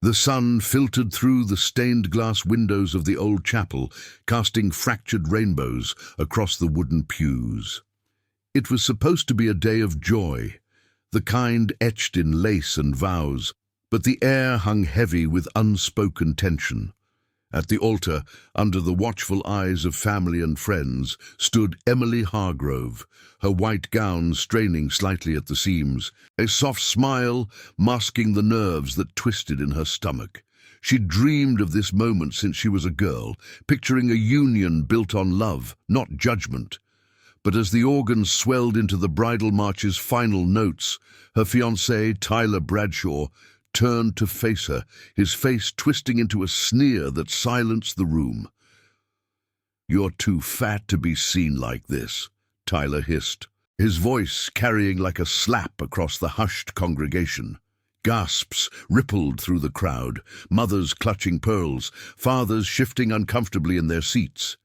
The sun filtered through the stained glass windows of the old chapel, casting fractured rainbows across the wooden pews. It was supposed to be a day of joy, the kind etched in lace and vows, but the air hung heavy with unspoken tension. At the altar, under the watchful eyes of family and friends, stood Emily Hargrove, her white gown straining slightly at the seams, a soft smile masking the nerves that twisted in her stomach. She'd dreamed of this moment since she was a girl, picturing a union built on love, not judgment. But as the organ swelled into the bridal march's final notes, her fiancé, Tyler Bradshaw, turned to face her, his face twisting into a sneer that silenced the room. "You're too fat to be seen like this," Tyler hissed, his voice carrying like a slap across the hushed congregation. Gasps rippled through the crowd, mothers clutching pearls, fathers shifting uncomfortably in their seats.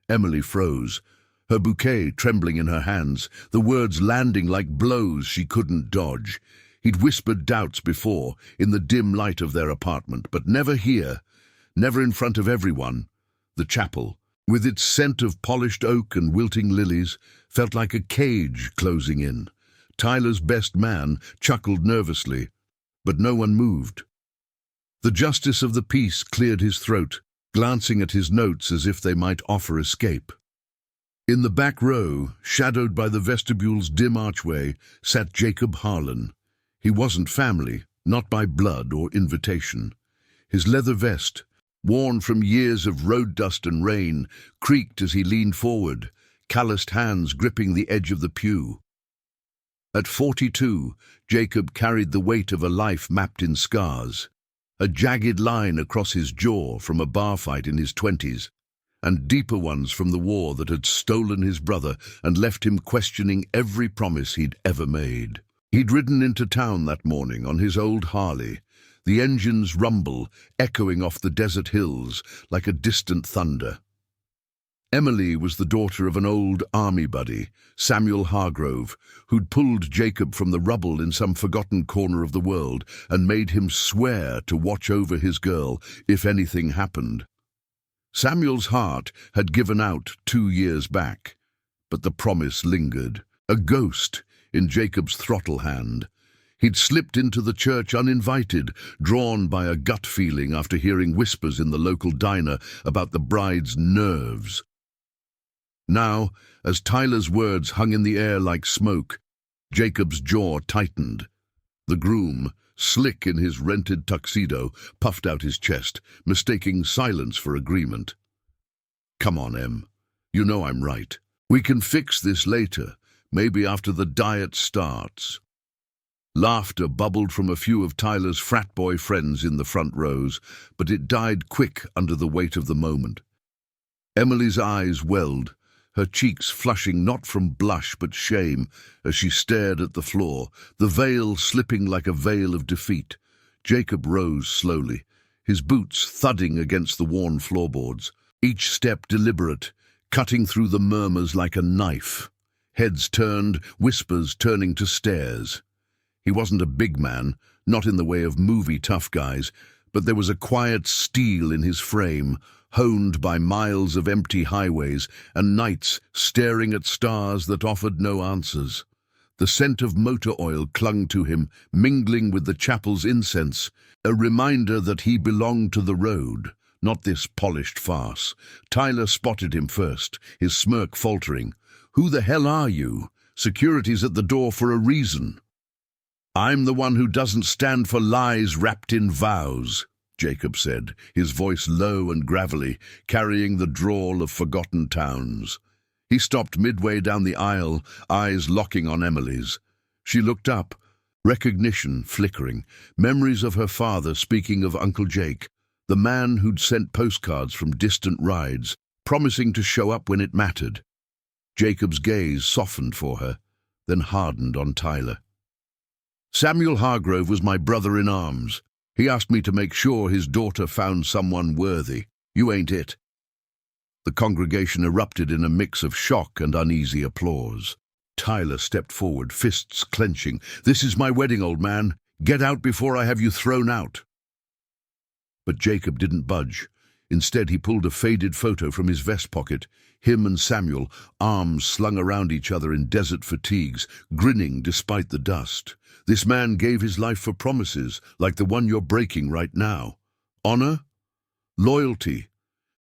Emily froze, her bouquet trembling in her hands, the words landing like blows she couldn't dodge. He'd whispered doubts before, in the dim light of their apartment, but never here, never in front of everyone. The chapel, with its scent of polished oak and wilting lilies, felt like a cage closing in. Tyler's best man chuckled nervously, but no one moved. The justice of the peace cleared his throat, glancing at his notes as if they might offer escape. In the back row, shadowed by the vestibule's dim archway, sat Jacob Harlan. He wasn't family, not by blood or invitation. His leather vest, worn from years of road dust and rain, creaked as he leaned forward, calloused hands gripping the edge of the pew. At 42, Jacob carried the weight of a life mapped in scars, a jagged line across his jaw from a bar fight in his 20s, and deeper ones from the war that had stolen his brother and left him questioning every promise he'd ever made. He'd ridden into town that morning on his old Harley, the engine's rumble echoing off the desert hills like a distant thunder. Emily was the daughter of an old army buddy, Samuel Hargrove, who'd pulled Jacob from the rubble in some forgotten corner of the world and made him swear to watch over his girl if anything happened. Samuel's heart had given out 2 years back, but the promise lingered, a ghost in Jacob's throttle hand. He'd slipped into the church uninvited, drawn by a gut feeling after hearing whispers in the local diner about the bride's nerves. Now, as Tyler's words hung in the air like smoke, Jacob's jaw tightened. The groom, slick in his rented tuxedo, puffed out his chest, mistaking silence for agreement. "Come on, Em. You know I'm right. We can fix this later. Maybe after the diet starts." Laughter bubbled from a few of Tyler's frat boy friends in the front rows, but it died quick under the weight of the moment. Emily's eyes welled, her cheeks flushing not from blush but shame as she stared at the floor, the veil slipping like a veil of defeat. Jacob rose slowly, his boots thudding against the worn floorboards, each step deliberate, cutting through the murmurs like a knife. Heads turned, whispers turning to stares. He wasn't a big man, not in the way of movie tough guys, but there was a quiet steel in his frame, honed by miles of empty highways and nights staring at stars that offered no answers. The scent of motor oil clung to him, mingling with the chapel's incense, a reminder that he belonged to the road, not this polished farce. Tyler spotted him first, his smirk faltering. "Who the hell are you? Security's at the door for a reason." "I'm the one who doesn't stand for lies wrapped in vows," Jacob said, his voice low and gravelly, carrying the drawl of forgotten towns. He stopped midway down the aisle, eyes locking on Emily's. She looked up, recognition flickering, memories of her father speaking of Uncle Jake, the man who'd sent postcards from distant rides, promising to show up when it mattered. Jacob's gaze softened for her, then hardened on Tyler. "Samuel Hargrove was my brother-in-arms. He asked me to make sure his daughter found someone worthy. You ain't it." The congregation erupted in a mix of shock and uneasy applause. Tyler stepped forward, fists clenching. "This is my wedding, old man. Get out before I have you thrown out." But Jacob didn't budge. Instead, he pulled a faded photo from his vest pocket, him and Samuel, arms slung around each other in desert fatigues, grinning despite the dust. This man gave his life for promises, like the one you're breaking right now. Honor? Loyalty.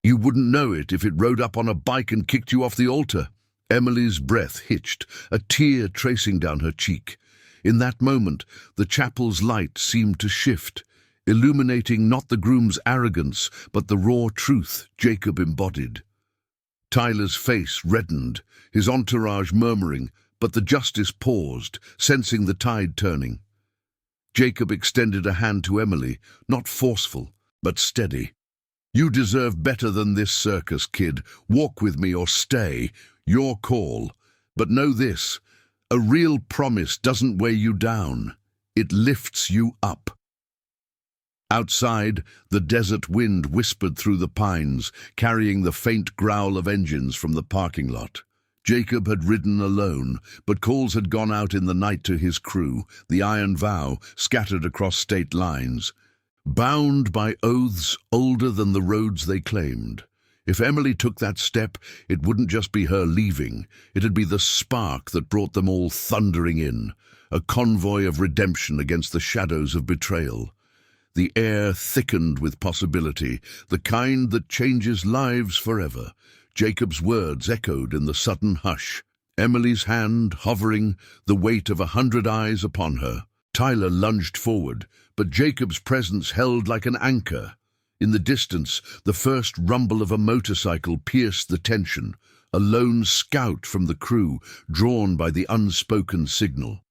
You wouldn't know it if it rode up on a bike and kicked you off the altar. Emily's breath hitched, a tear tracing down her cheek. In that moment, the chapel's light seemed to shift, illuminating not the groom's arrogance, but the raw truth Jacob embodied. Tyler's face reddened, his entourage murmuring, but the justice paused, sensing the tide turning. Jacob extended a hand to Emily, not forceful, but steady. You deserve better than this circus, kid. Walk with me or stay. Your call. But know this, a real promise doesn't weigh you down. It lifts you up. Outside, the desert wind whispered through the pines, carrying the faint growl of engines from the parking lot. Jacob had ridden alone, but calls had gone out in the night to his crew, the Iron Vow, scattered across state lines, bound by oaths older than the roads they claimed. If Emily took that step, it wouldn't just be her leaving. It'd be the spark that brought them all thundering in, a convoy of redemption against the shadows of betrayal. The air thickened with possibility, the kind that changes lives forever. Jacob's words echoed in the sudden hush. Emily's hand hovering, the weight of 100 eyes upon her. Tyler lunged forward, but Jacob's presence held like an anchor. In the distance, the first rumble of a motorcycle pierced the tension, a lone scout from the crew, drawn by the unspoken signal.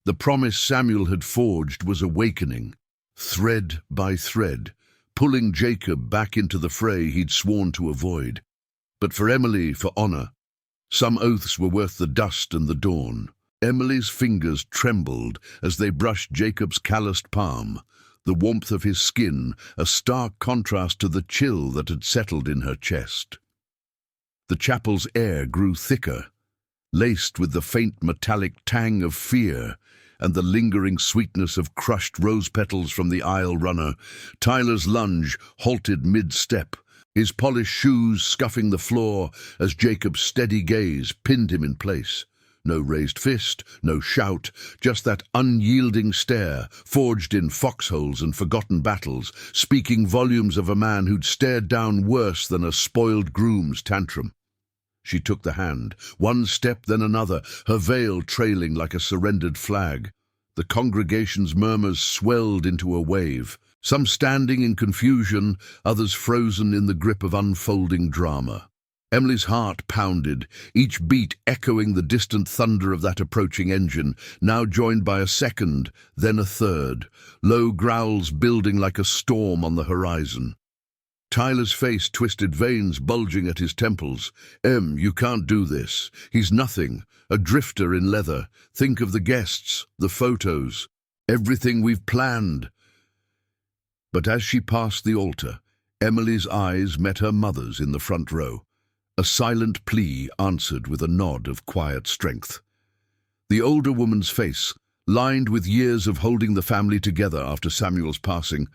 The promise Samuel had forged was awakening, thread by thread, pulling Jacob back into the fray he'd sworn to avoid. But for Emily, for honor, some oaths were worth the dust and the dawn. Emily's fingers trembled as they brushed Jacob's calloused palm, the warmth of his skin a stark contrast to the chill that had settled in her chest. The chapel's air grew thicker, laced with the faint metallic tang of fear and the lingering sweetness of crushed rose petals from the aisle runner. Tyler's lunge halted mid-step, his polished shoes scuffing the floor as Jacob's steady gaze pinned him in place. No raised fist, no shout, just that unyielding stare, forged in foxholes and forgotten battles, speaking volumes of a man who'd stared down worse than a spoiled groom's tantrum. She took the hand, one step then another, her veil trailing like a surrendered flag. The congregation's murmurs swelled into a wave, some standing in confusion, others frozen in the grip of unfolding drama. Emily's heart pounded, each beat echoing the distant thunder of that approaching engine, now joined by a second, then a third, low growls building like a storm on the horizon. Tyler's face twisted, veins bulging at his temples. You can't do this. He's nothing, a drifter in leather. Think of the guests, the photos, everything we've planned. But as she passed the altar, Emily's eyes met her mother's in the front row. A silent plea answered with a nod of quiet strength. The older woman's face, lined with years of holding the family together after Samuel's passing,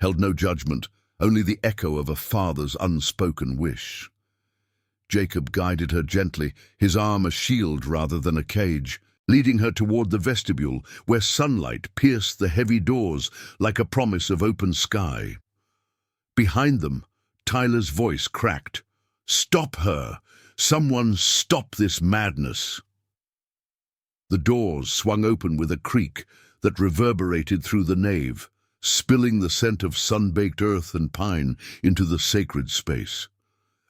held no judgment, only the echo of a father's unspoken wish. Jacob guided her gently, his arm a shield rather than a cage, leading her toward the vestibule, where sunlight pierced the heavy doors like a promise of open sky. Behind them, Tyler's voice cracked. "Stop her! Someone stop this madness!" The doors swung open with a creak that reverberated through the nave, spilling the scent of sun-baked earth and pine into the sacred space.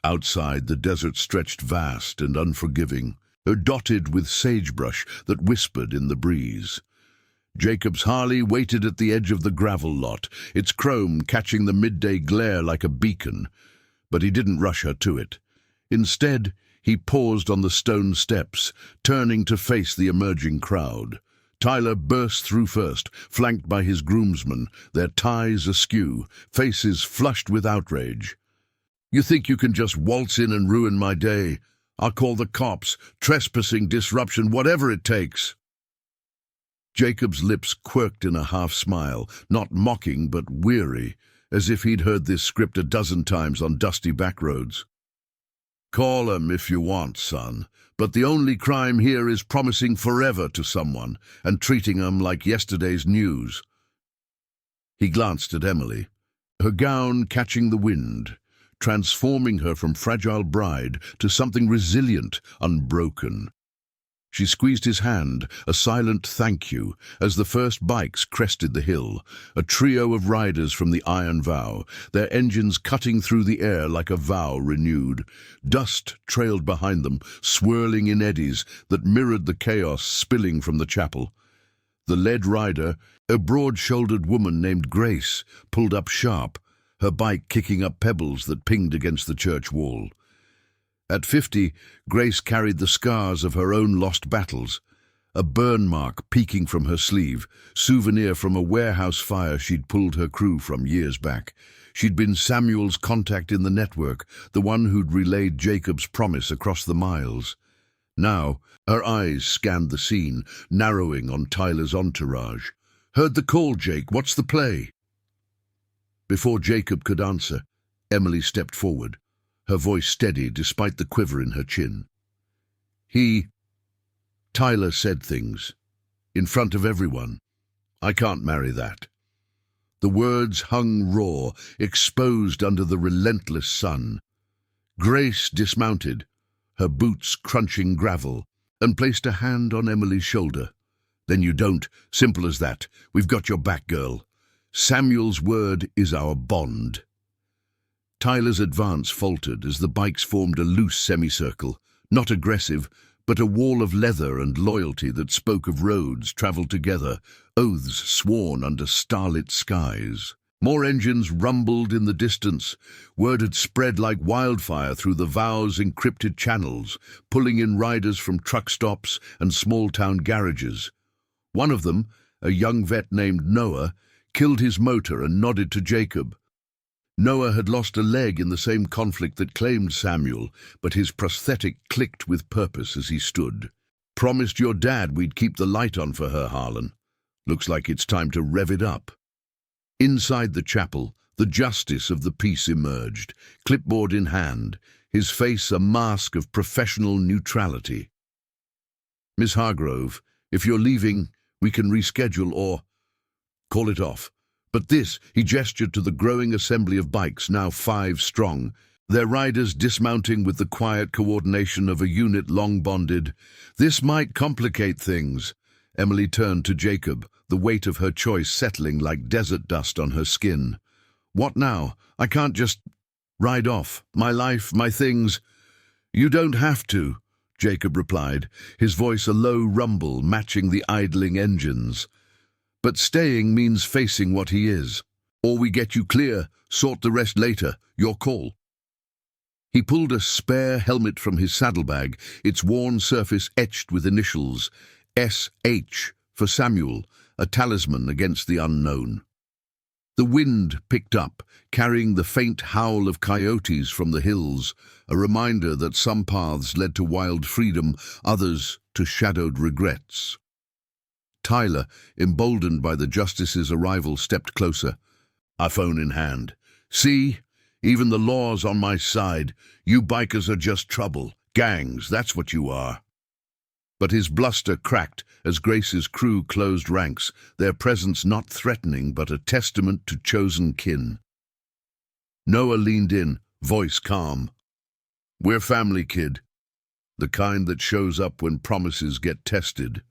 Outside, the desert stretched vast and unforgiving, dotted with sagebrush that whispered in the breeze. Jacob's Harley waited at the edge of the gravel lot, its chrome catching the midday glare like a beacon. But he didn't rush her to it. Instead, he paused on the stone steps, turning to face the emerging crowd. Tyler burst through first, flanked by his groomsmen, their ties askew, faces flushed with outrage. "You think you can just waltz in and ruin my day? I'll call the cops, trespassing, disruption, whatever it takes." Jacob's lips quirked in a half-smile, not mocking but weary, as if he'd heard this script a dozen times on dusty backroads. "Call 'em if you want, son, but the only crime here is promising forever to someone and treating 'em like yesterday's news." He glanced at Emily, her gown catching the wind, transforming her from fragile bride to something resilient, unbroken. She squeezed his hand, a silent thank you, as the first bikes crested the hill, a trio of riders from the Iron Vow, their engines cutting through the air like a vow renewed. Dust trailed behind them, swirling in eddies that mirrored the chaos spilling from the chapel. The lead rider, a broad-shouldered woman named Grace, pulled up sharp, her bike kicking up pebbles that pinged against the church wall. At 50, Grace carried the scars of her own lost battles, a burn mark peeking from her sleeve, souvenir from a warehouse fire she'd pulled her crew from years back. She'd been Samuel's contact in the network, the one who'd relayed Jacob's promise across the miles. Now, her eyes scanned the scene, narrowing on Tyler's entourage. "Heard the call, Jake. What's the play?" Before Jacob could answer, Emily stepped forward, her voice steady despite the quiver in her chin. Tyler said things. In front of everyone. I can't marry that. The words hung raw, exposed under the relentless sun. Grace dismounted, her boots crunching gravel, and placed a hand on Emily's shoulder. "Then you don't. Simple as that. We've got your back, girl. Samuel's word is our bond." Tyler's advance faltered as the bikes formed a loose semicircle, not aggressive, but a wall of leather and loyalty that spoke of roads travelled together, oaths sworn under starlit skies. More engines rumbled in the distance. Word had spread like wildfire through the Vow's encrypted channels, pulling in riders from truck stops and small-town garages. One of them, a young vet named Noah, killed his motor and nodded to Jacob. Noah had lost a leg in the same conflict that claimed Samuel, but his prosthetic clicked with purpose as he stood. "Promised your dad we'd keep the light on for her, Harlan. Looks like it's time to rev it up." Inside the chapel, the justice of the peace emerged, clipboard in hand, his face a mask of professional neutrality. "Miss Hargrove, if you're leaving, we can reschedule or call it off. But this," he gestured to the growing assembly of bikes, now 5 strong, their riders dismounting with the quiet coordination of a unit long bonded. "This might complicate things." Emily turned to Jacob, the weight of her choice settling like desert dust on her skin. "What now? I can't just ride off. My life, my things." "You don't have to," Jacob replied, his voice a low rumble matching the idling engines. "But staying means facing what he is. Or we get you clear, sort the rest later. Your call." He pulled a spare helmet from his saddlebag, its worn surface etched with initials, S.H. for Samuel, a talisman against the unknown. The wind picked up, carrying the faint howl of coyotes from the hills, a reminder that some paths led to wild freedom, others to shadowed regrets. Tyler, emboldened by the justice's arrival, stepped closer, iPhone in hand. "See? Even the law's on my side. You bikers are just trouble. Gangs, that's what you are." But his bluster cracked as Grace's crew closed ranks, their presence not threatening but a testament to chosen kin. Noah leaned in, voice calm. "We're family, kid. The kind that shows up when promises get tested."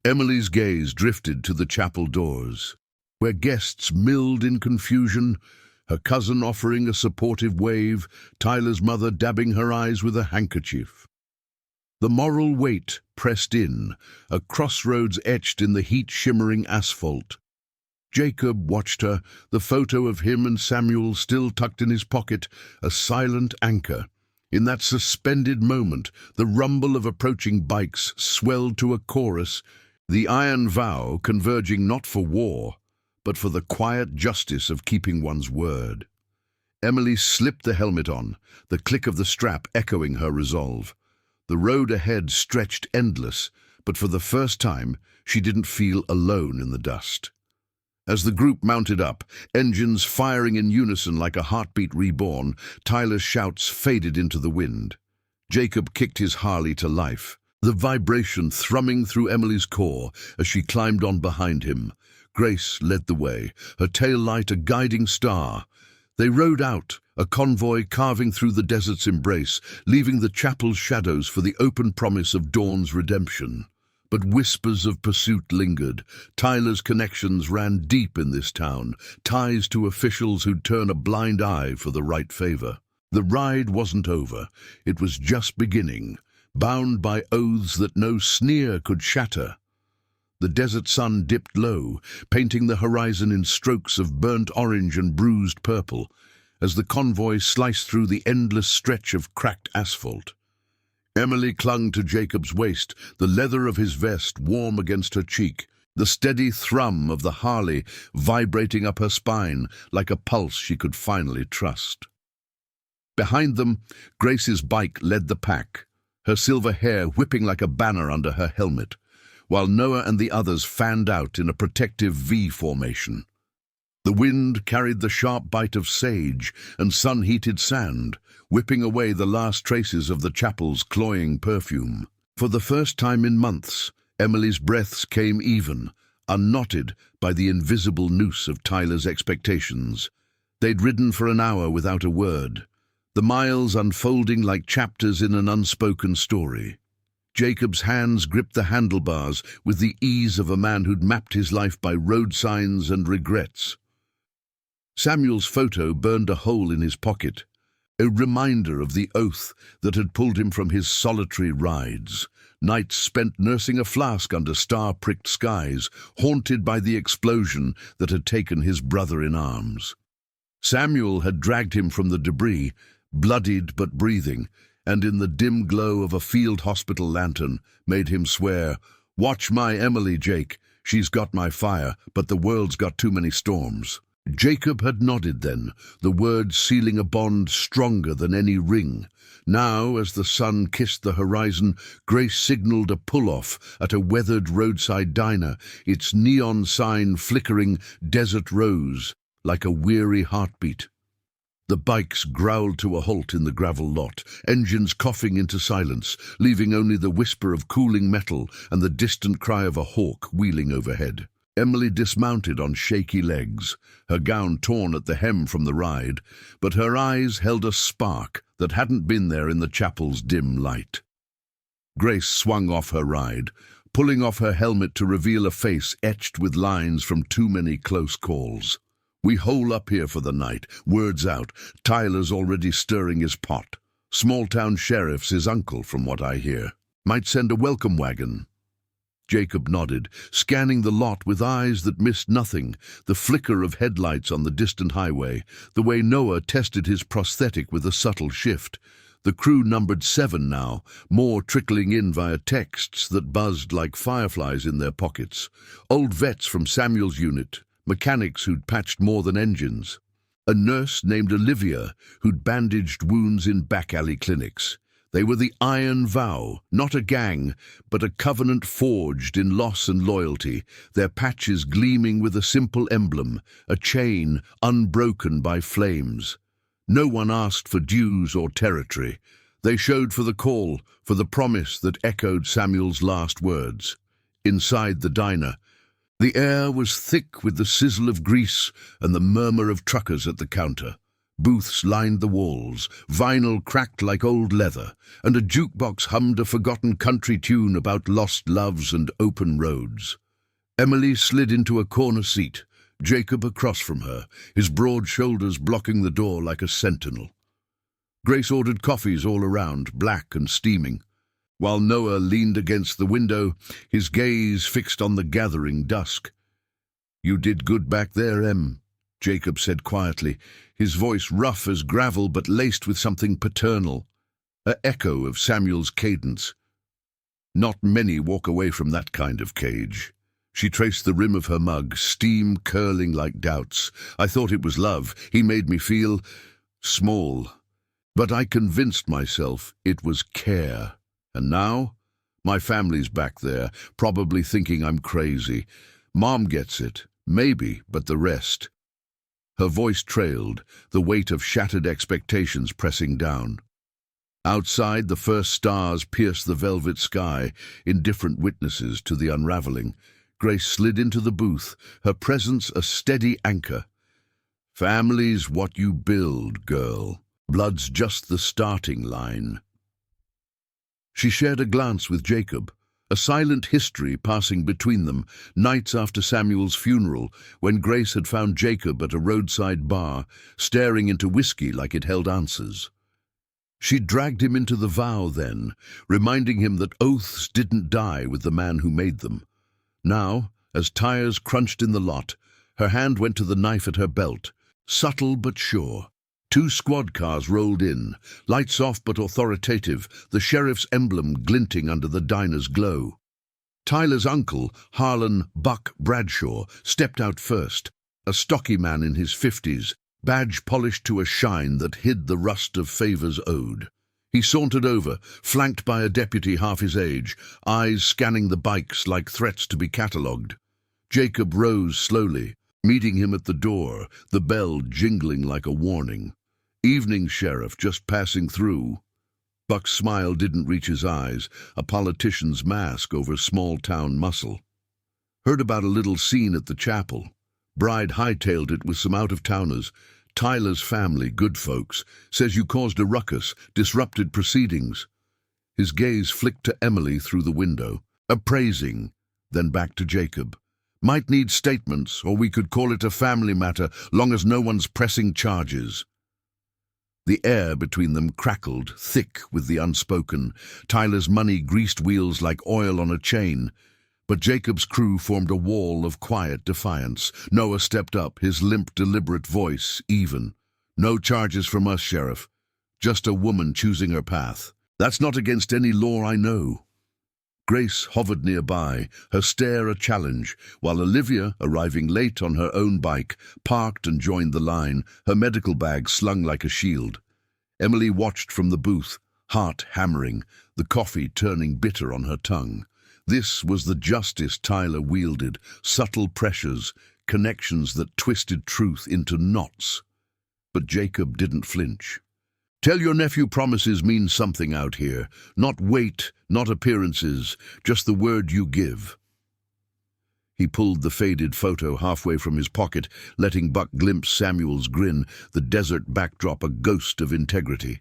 Emily's gaze drifted to the chapel doors, where guests milled in confusion, her cousin offering a supportive wave, Tyler's mother dabbing her eyes with a handkerchief. The moral weight pressed in, a crossroads etched in the heat-shimmering asphalt. Jacob watched her, the photo of him and Samuel still tucked in his pocket, a silent anchor. In that suspended moment, the rumble of approaching bikes swelled to a chorus, the Iron Vow converging not for war, but for the quiet justice of keeping one's word. Emily slipped the helmet on, the click of the strap echoing her resolve. The road ahead stretched endless, but for the first time, she didn't feel alone in the dust. As the group mounted up, engines firing in unison like a heartbeat reborn, Tyler's shouts faded into the wind. Jacob kicked his Harley to life, the vibration thrumming through Emily's core as she climbed on behind him. Grace led the way, her tail light a guiding star. They rode out, a convoy carving through the desert's embrace, leaving the chapel's shadows for the open promise of dawn's redemption. But whispers of pursuit lingered. Tyler's connections ran deep in this town, ties to officials who'd turn a blind eye for the right favor. The ride wasn't over. It was just beginning, bound by oaths that no sneer could shatter. The desert sun dipped low, painting the horizon in strokes of burnt orange and bruised purple, as the convoy sliced through the endless stretch of cracked asphalt. Emily clung to Jacob's waist, the leather of his vest warm against her cheek, the steady thrum of the Harley vibrating up her spine like a pulse she could finally trust. Behind them, Grace's bike led the pack, her silver hair whipping like a banner under her helmet, while Noah and the others fanned out in a protective V formation. The wind carried the sharp bite of sage and sun-heated sand, whipping away the last traces of the chapel's cloying perfume. For the first time in months, Emily's breaths came even, unknotted by the invisible noose of Tyler's expectations. They'd ridden for an hour without a word, the miles unfolding like chapters in an unspoken story. Jacob's hands gripped the handlebars with the ease of a man who'd mapped his life by road signs and regrets. Samuel's photo burned a hole in his pocket, a reminder of the oath that had pulled him from his solitary rides, nights spent nursing a flask under star-pricked skies, haunted by the explosion that had taken his brother in arms. Samuel had dragged him from the debris, bloodied but breathing, and in the dim glow of a field hospital lantern made him swear, "Watch my Emily, Jake. She's got my fire, but the world's got too many storms." Jacob had nodded then, the words sealing a bond stronger than any ring. Now, as the sun kissed the horizon, Grace signaled a pull-off at a weathered roadside diner, its neon sign flickering desert rose like a weary heartbeat. The bikes growled to a halt in the gravel lot, engines coughing into silence, leaving only the whisper of cooling metal and the distant cry of a hawk wheeling overhead. Emily dismounted on shaky legs, her gown torn at the hem from the ride, but her eyes held a spark that hadn't been there in the chapel's dim light. Grace swung off her ride, pulling off her helmet to reveal a face etched with lines from too many close calls. "We hole up here for the night, words out. Tyler's already stirring his pot. Small-town sheriff's his uncle, from what I hear. Might send a welcome wagon." Jacob nodded, scanning the lot with eyes that missed nothing, the flicker of headlights on the distant highway, the way Noah tested his prosthetic with a subtle shift. The crew numbered 7 now, more trickling in via texts that buzzed like fireflies in their pockets. Old vets from Samuel's unit, mechanics who'd patched more than engines. A nurse named Olivia who'd bandaged wounds in back-alley clinics. They were the Iron Vow, not a gang, but a covenant forged in loss and loyalty, their patches gleaming with a simple emblem, a chain unbroken by flames. No one asked for dues or territory. They showed for the call, for the promise that echoed Samuel's last words. Inside the diner, the air was thick with the sizzle of grease and the murmur of truckers at the counter. Booths lined the walls, vinyl cracked like old leather, and a jukebox hummed a forgotten country tune about lost loves and open roads. Emily slid into a corner seat, Jacob across from her, his broad shoulders blocking the door like a sentinel. Grace ordered coffees all around, black and steaming, while Noah leaned against the window, his gaze fixed on the gathering dusk. "You did good back there, Em," Jacob said quietly, his voice rough as gravel but laced with something paternal, an echo of Samuel's cadence. Not many walk away from that kind of cage. She traced the rim of her mug, steam curling like doubts. "I thought it was love. He made me feel small. But I convinced myself it was care. And now, My family's back there, probably thinking I'm crazy. Mom gets it, maybe, but the rest. Her voice trailed, the weight of shattered expectations pressing down. Outside, the first stars pierced the velvet sky, indifferent witnesses to the unraveling. Grace slid into the booth, her presence a steady anchor. Family's what you build, girl. Blood's just the starting line. She shared a glance with Jacob, a silent history passing between them, nights after Samuel's funeral, when Grace had found Jacob at a roadside bar, staring into whiskey like it held answers. She dragged him into the vow then, reminding him that oaths didn't die with the man who made them. Now, as tires crunched in the lot, her hand went to the knife at her belt, subtle but sure. 2 squad cars rolled in, lights off but authoritative, the sheriff's emblem glinting under the diner's glow. Tyler's uncle, Harlan "Buck" Bradshaw, stepped out first, a stocky man in his 50s, badge polished to a shine that hid the rust of favors owed. He sauntered over, flanked by a deputy half his age, eyes scanning the bikes like threats to be catalogued. Jacob rose slowly, meeting him at the door, the bell jingling like a warning. "Evening, Sheriff, just passing through." Buck's smile didn't reach his eyes, a politician's mask over small-town muscle. "Heard about a little scene at the chapel. Bride hightailed it with some out-of-towners. Tyler's family, good folks, says you caused a ruckus, disrupted proceedings." His gaze flicked to Emily through the window, appraising, then back to Jacob. "Might need statements, or we could call it a family matter, long as no one's pressing charges." The air between them crackled, thick with the unspoken. Tyler's money greased wheels like oil on a chain. But Jacob's crew formed a wall of quiet defiance. Noah stepped up, his limp, deliberate voice even. "No charges from us, Sheriff. Just a woman choosing her path. That's not against any law I know." Grace hovered nearby, her stare a challenge, while Olivia, arriving late on her own bike, parked and joined the line, her medical bag slung like a shield. Emily watched from the booth, heart hammering, the coffee turning bitter on her tongue. This was the justice Tyler wielded, subtle pressures, connections that twisted truth into knots. But Jacob didn't flinch. "Tell your nephew promises mean something out here. Not weight, not appearances, just the word you give." He pulled the faded photo halfway from his pocket, letting Buck glimpse Samuel's grin, the desert backdrop a ghost of integrity.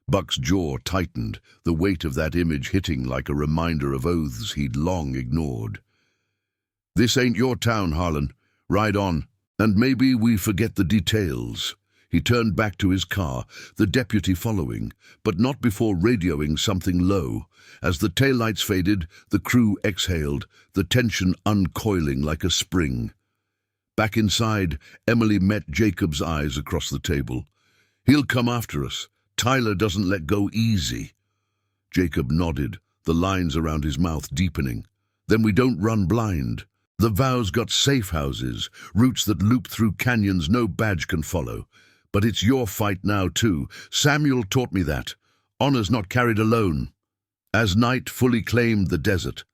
Buck's jaw tightened, the weight of that image hitting like a reminder of oaths he'd long ignored. "This ain't your town, Harlan. Ride on, and maybe we forget the details." He turned back to his car, the deputy following, but not before radioing something low. As the taillights faded, the crew exhaled, the tension uncoiling like a spring. Back inside, Emily met Jacob's eyes across the table. "He'll come after us. Tyler doesn't let go easy." Jacob nodded, the lines around his mouth deepening. "Then we don't run blind. The vow's got safe houses, routes that loop through canyons no badge can follow. But it's your fight now, too. Samuel taught me that. Honor's not carried alone." As night fully claimed the desert,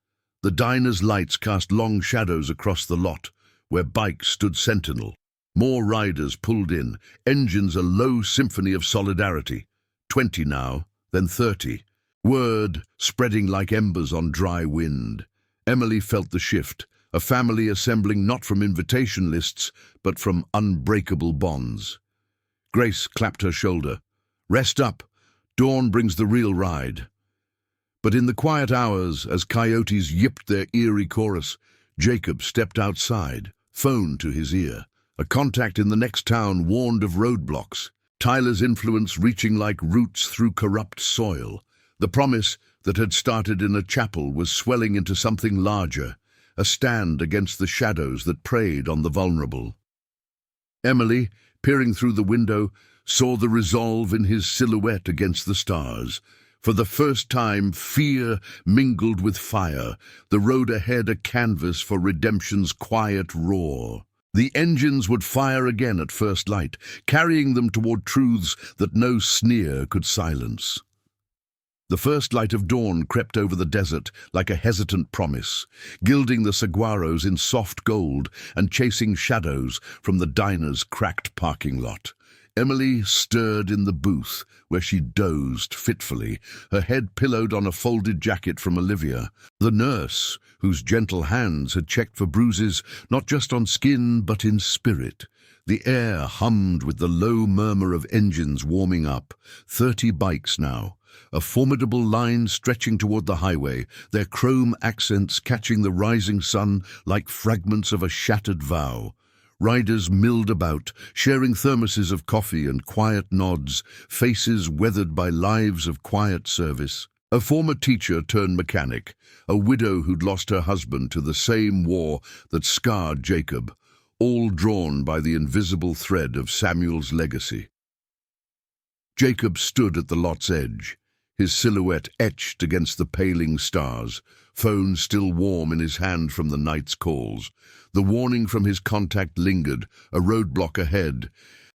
the diner's lights cast long shadows across the lot, where bikes stood sentinel. More riders pulled in, engines a low symphony of solidarity. 20 now, then 30. Word spreading like embers on dry wind. Emily felt the shift, a family assembling not from invitation lists, but from unbreakable bonds. Grace clapped her shoulder. "Rest up. Dawn brings the real ride." But in the quiet hours, as coyotes yipped their eerie chorus, Jacob stepped outside, phone to his ear. A contact in the next town warned of roadblocks, Tyler's influence reaching like roots through corrupt soil. The promise that had started in a chapel was swelling into something larger, a stand against the shadows that preyed on the vulnerable. Emily, peering through the window, saw the resolve in his silhouette against the stars. For the first time, fear mingled with fire, the road ahead a canvas for redemption's quiet roar. The engines would fire again at first light, carrying them toward truths that no sneer could silence. The first light of dawn crept over the desert like a hesitant promise, gilding the saguaros in soft gold and chasing shadows from the diner's cracked parking lot. Emily stirred in the booth, where she dozed fitfully, her head pillowed on a folded jacket from Olivia, the nurse, whose gentle hands had checked for bruises not just on skin but in spirit. The air hummed with the low murmur of engines warming up. 30 bikes now, a formidable line stretching toward the highway, their chrome accents catching the rising sun like fragments of a shattered vow. Riders milled about, sharing thermoses of coffee and quiet nods, faces weathered by lives of quiet service. A former teacher turned mechanic, a widow who'd lost her husband to the same war that scarred Jacob, all drawn by the invisible thread of Samuel's legacy. Jacob stood at the lot's edge, his silhouette etched against the paling stars, phone still warm in his hand from the night's calls. The warning from his contact lingered, a roadblock ahead.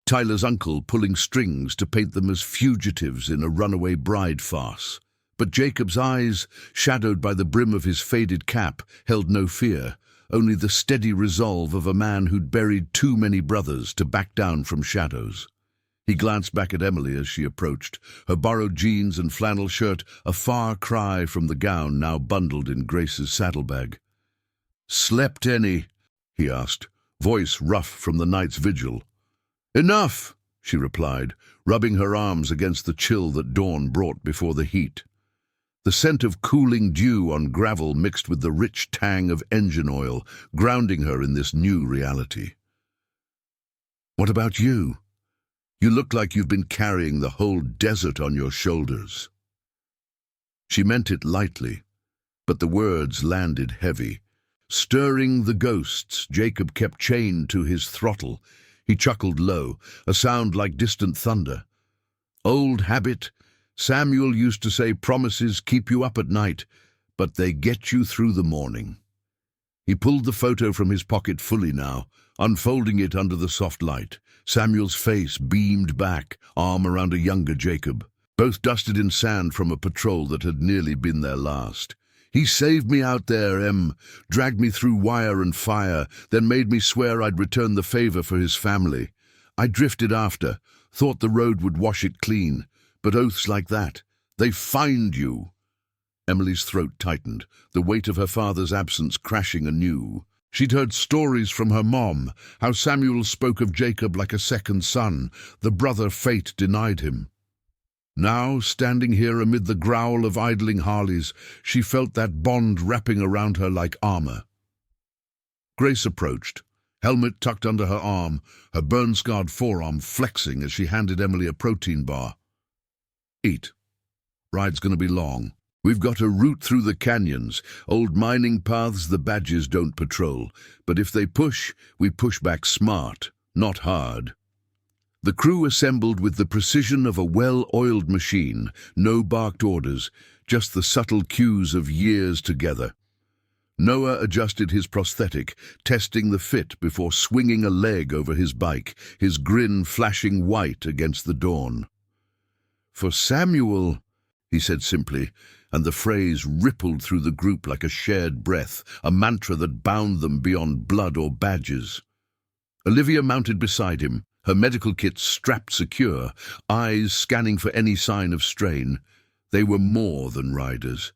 Tyler's uncle pulling strings to paint them as fugitives in a runaway bride farce. But Jacob's eyes, shadowed by the brim of his faded cap, held no fear, only the steady resolve of a man who'd buried too many brothers to back down from shadows. He glanced back at Emily as she approached, her borrowed jeans and flannel shirt a far cry from the gown now bundled in Grace's saddlebag. "Slept any?" he asked, voice rough from the night's vigil. "Enough," she replied, rubbing her arms against the chill that dawn brought before the heat. The scent of cooling dew on gravel mixed with the rich tang of engine oil, grounding her in this new reality. "What about you? You look like you've been carrying the whole desert on your shoulders." She meant it lightly, but the words landed heavy. Stirring the ghosts, Jacob kept chained to his throttle. He chuckled low, a sound like distant thunder. "Old habit. Samuel used to say promises keep you up at night, but they get you through the morning." He pulled the photo from his pocket fully now, unfolding it under the soft light. Samuel's face beamed back, arm around a younger Jacob, both dusted in sand from a patrol that had nearly been their last. "He saved me out there, dragged me through wire and fire, then made me swear I'd return the favor for his family. I drifted after, thought the road would wash it clean, but oaths like that, they find you." Emily's throat tightened, the weight of her father's absence crashing anew. She'd heard stories from her mom, how Samuel spoke of Jacob like a second son, the brother fate denied him. Now, standing here amid the growl of idling Harleys, she felt that bond wrapping around her like armor. Grace approached, helmet tucked under her arm, her burn-scarred forearm flexing as she handed Emily a protein bar. "Eat. Ride's gonna be long. We've got a route through the canyons, old mining paths the badges don't patrol, but if they push, we push back smart, not hard." The crew assembled with the precision of a well-oiled machine, no barked orders, just the subtle cues of years together. Noah adjusted his prosthetic, testing the fit before swinging a leg over his bike, his grin flashing white against the dawn. "For Samuel," he said simply, and the phrase rippled through the group like a shared breath, a mantra that bound them beyond blood or badges. Olivia mounted beside him, her medical kit strapped secure, eyes scanning for any sign of strain. They were more than riders.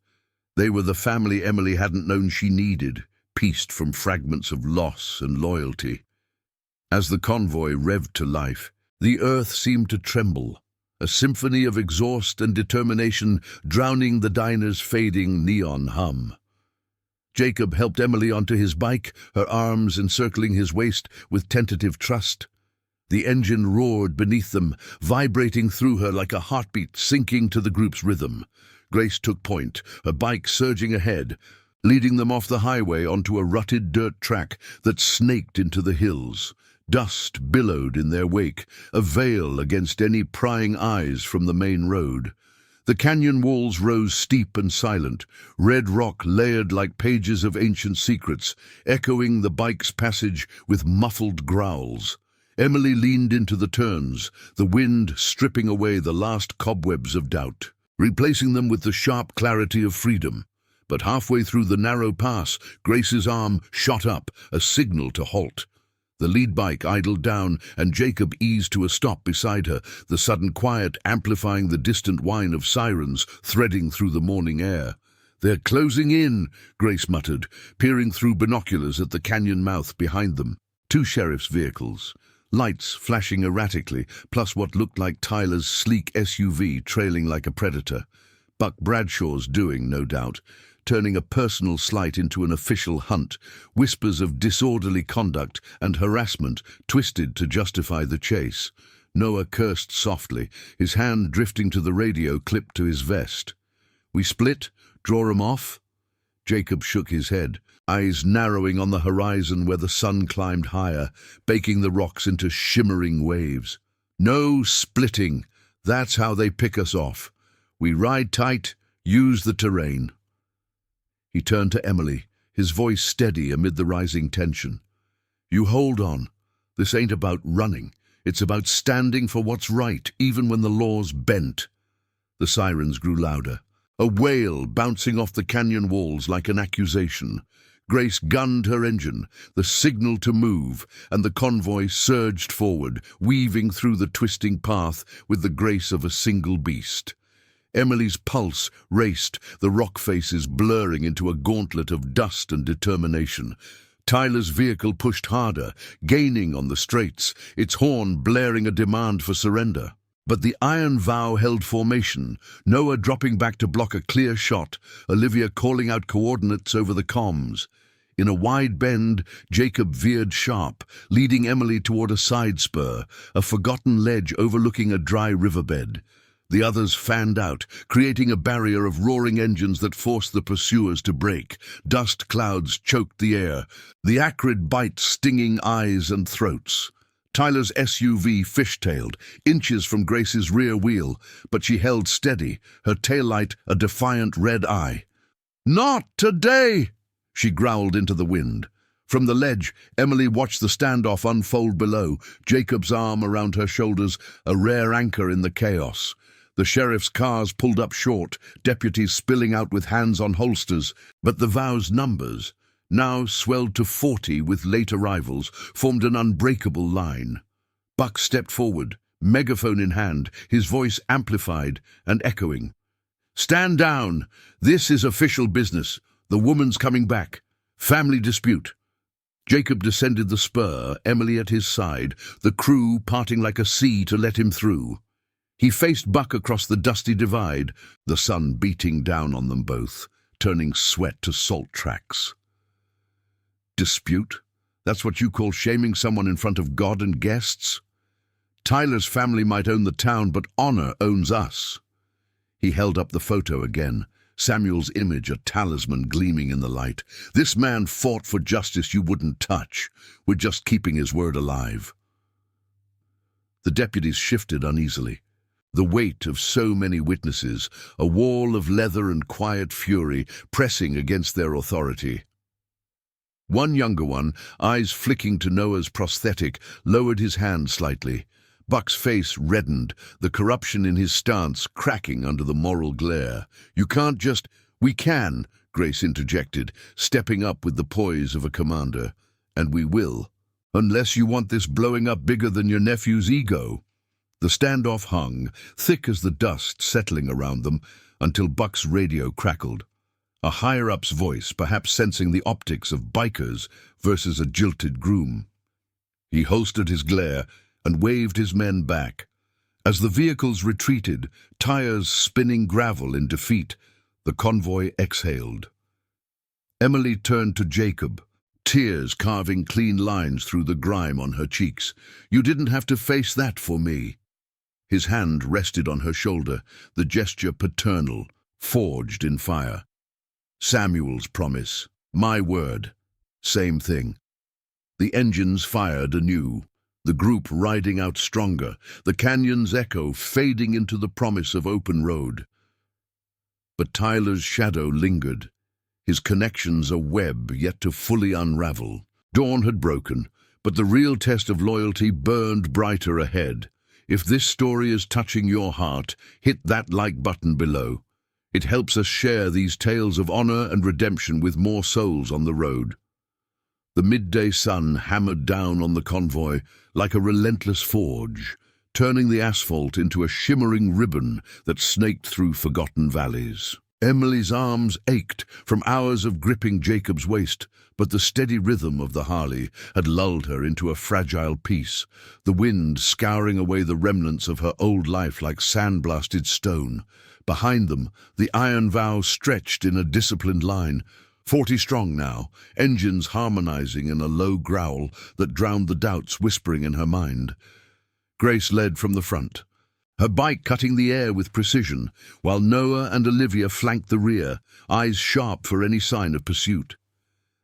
They were the family Emily hadn't known she needed, pieced from fragments of loss and loyalty. As the convoy revved to life, the earth seemed to tremble, a symphony of exhaust and determination drowning the diner's fading neon hum. Jacob helped Emily onto his bike, her arms encircling his waist with tentative trust. The engine roared beneath them, vibrating through her like a heartbeat sinking to the group's rhythm. Grace took point, her bike surging ahead, leading them off the highway onto a rutted dirt track that snaked into the hills. Dust billowed in their wake, a veil against any prying eyes from the main road. The canyon walls rose steep and silent, red rock layered like pages of ancient secrets, echoing the bike's passage with muffled growls. Emily leaned into the turns, the wind stripping away the last cobwebs of doubt. replacing them with the sharp clarity of freedom. But halfway through the narrow pass, Grace's arm shot up, a signal to halt. The lead bike idled down, and Jacob eased to a stop beside her, the sudden quiet amplifying the distant whine of sirens threading through the morning air. "They're closing in," Grace muttered, peering through binoculars at the canyon mouth behind them. 2 sheriff's vehicles, lights flashing erratically, plus what looked like Tyler's sleek SUV trailing like a predator. Buck Bradshaw's doing, no doubt, turning a personal slight into an official hunt, whispers of disorderly conduct and harassment twisted to justify the chase. Noah cursed softly, his hand drifting to the radio clipped to his vest. "We split? Draw 'em off?" Jacob shook his head, eyes narrowing on the horizon where the sun climbed higher, baking the rocks into shimmering waves. "No splitting. That's how they pick us off. We ride tight, use the terrain." He turned to Emily, his voice steady amid the rising tension. "You hold on. This ain't about running. It's about standing for what's right, even when the law's bent." The sirens grew louder, a wail bouncing off the canyon walls like an accusation. Grace gunned her engine, the signal to move, and the convoy surged forward, weaving through the twisting path with the grace of a single beast. Emily's pulse raced, the rock faces blurring into a gauntlet of dust and determination. Tyler's vehicle pushed harder, gaining on the straights, its horn blaring a demand for surrender. But the iron vow held formation, Noah dropping back to block a clear shot, Olivia calling out coordinates over the comms. In a wide bend, Jacob veered sharp, leading Emily toward a side spur, a forgotten ledge overlooking a dry riverbed. The others fanned out, creating a barrier of roaring engines that forced the pursuers to brake. Dust clouds choked the air, the acrid bite stinging eyes and throats. Tyler's SUV fishtailed, inches from Grace's rear wheel, but she held steady, her taillight a defiant red eye. "Not today!" she growled into the wind. From the ledge, Emily watched the standoff unfold below, Jacob's arm around her shoulders, a rare anchor in the chaos. The sheriff's cars pulled up short, deputies spilling out with hands on holsters, but the vow's numbers, now swelled to 40 with late arrivals, formed an unbreakable line. Buck stepped forward, megaphone in hand, his voice amplified and echoing. "Stand down! This is official business. The woman's coming back. Family dispute." Jacob descended the spur, Emily at his side, the crew parting like a sea to let him through. He faced Buck across the dusty divide, the sun beating down on them both, turning sweat to salt tracks. "Dispute? That's what you call shaming someone in front of God and guests? Tyler's family might own the town, but honor owns us." He held up the photo again, Samuel's image a talisman gleaming in the light. "This man fought for justice you wouldn't touch. We're just keeping his word alive." The deputies shifted uneasily. The weight of so many witnesses, a wall of leather and quiet fury, pressing against their authority. One younger one, eyes flicking to Noah's prosthetic, lowered his hand slightly. Buck's face reddened, the corruption in his stance cracking under the moral glare. "You can't just—" "We can," Grace interjected, stepping up with the poise of a commander. "And we will. Unless you want this blowing up bigger than your nephew's ego." The standoff hung, thick as the dust settling around them, until Buck's radio crackled. A higher-up's voice, perhaps sensing the optics of bikers versus a jilted groom. He holstered his glare and waved his men back. As the vehicles retreated, tires spinning gravel in defeat, the convoy exhaled. Emily turned to Jacob, tears carving clean lines through the grime on her cheeks. "You didn't have to face that for me." His hand rested on her shoulder, the gesture paternal, forged in fire. "Samuel's promise, my word." Same thing. The engines fired anew, the group riding out stronger, the canyon's echo fading into the promise of open road. But Tyler's shadow lingered, his connections a web yet to fully unravel. Dawn had broken, but the real test of loyalty burned brighter ahead. If this story is touching your heart, hit that like button below. It helps us share these tales of honor and redemption with more souls on the road. The midday sun hammered down on the convoy like a relentless forge, turning the asphalt into a shimmering ribbon that snaked through forgotten valleys. Emily's arms ached from hours of gripping Jacob's waist, but the steady rhythm of the Harley had lulled her into a fragile peace, the wind scouring away the remnants of her old life like sandblasted stone. Behind them, the iron vow stretched in a disciplined line, 40 strong now, engines harmonizing in a low growl that drowned the doubts whispering in her mind. Grace led from the front, her bike cutting the air with precision, while Noah and Olivia flanked the rear, eyes sharp for any sign of pursuit.